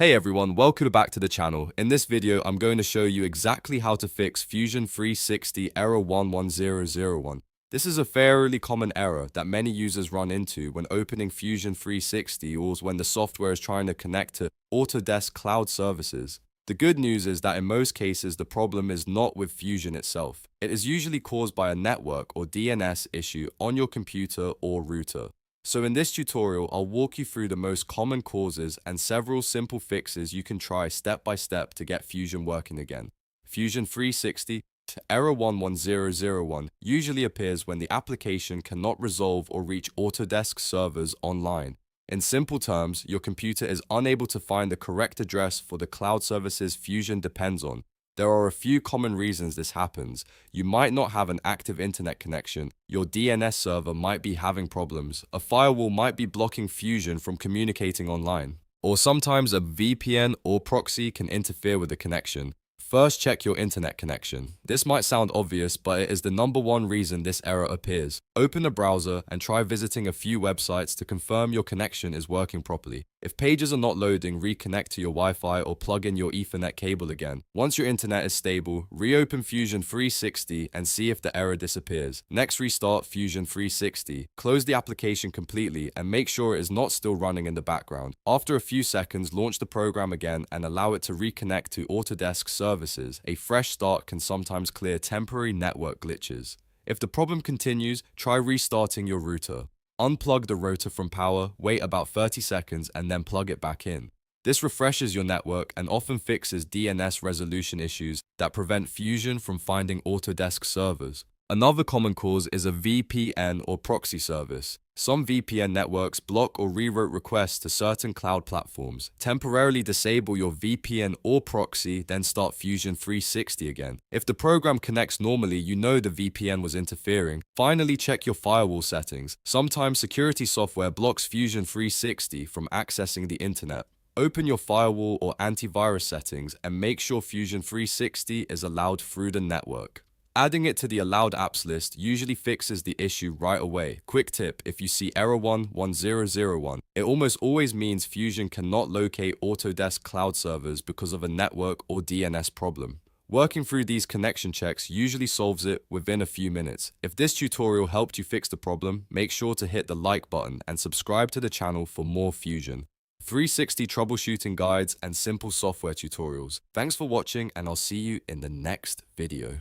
Hey everyone, welcome back to the channel. In this video, I'm going to show you exactly how to fix Fusion 360 error 11001. This is a fairly common error that many users run into when opening Fusion 360 or when the software is trying to connect to Autodesk cloud services. The good news is that in most cases, the problem is not with Fusion itself. It is usually caused by a network or DNS issue on your computer or router. So in this tutorial, I'll walk you through the most common causes and several simple fixes you can try step by step to get Fusion working again. Fusion 360 error 11001 usually appears when the application cannot resolve or reach Autodesk servers online. In simple terms, your computer is unable to find the correct address for the cloud services Fusion depends on. There are a few common reasons this happens. You might not have an active internet connection, your DNS server might be having problems, a firewall might be blocking Fusion from communicating online, or sometimes a VPN or proxy can interfere with the connection. First, check your internet connection. This might sound obvious, but it is the #1 reason this error appears. Open a browser and try visiting a few websites to confirm your connection is working properly. If pages are not loading, reconnect to your Wi-Fi or plug in your Ethernet cable again. Once your internet is stable, reopen Fusion 360 and see if the error disappears. Next, restart Fusion 360. Close the application completely and make sure it is not still running in the background. After a few seconds, launch the program again and allow it to reconnect to Autodesk services. A fresh start can sometimes clear temporary network glitches. If the problem continues, try restarting your router. Unplug the rotor from power, wait about 30 seconds, and then plug it back in. This refreshes your network and often fixes DNS resolution issues that prevent Fusion from finding Autodesk servers. Another common cause is a VPN or proxy service. Some VPN networks block or reroute requests to certain cloud platforms. Temporarily disable your VPN or proxy, then start Fusion 360 again. If the program connects normally, you know the VPN was interfering. Finally, check your firewall settings. Sometimes security software blocks Fusion 360 from accessing the internet. Open your firewall or antivirus settings and make sure Fusion 360 is allowed through the network. Adding it to the allowed apps list usually fixes the issue right away. Quick tip, if you see error 11001, it almost always means Fusion cannot locate Autodesk cloud servers because of a network or DNS problem. Working through these connection checks usually solves it within a few minutes. If this tutorial helped you fix the problem, make sure to hit the like button and subscribe to the channel for more Fusion 360 troubleshooting guides and simple software tutorials. Thanks for watching, and I'll see you in the next video.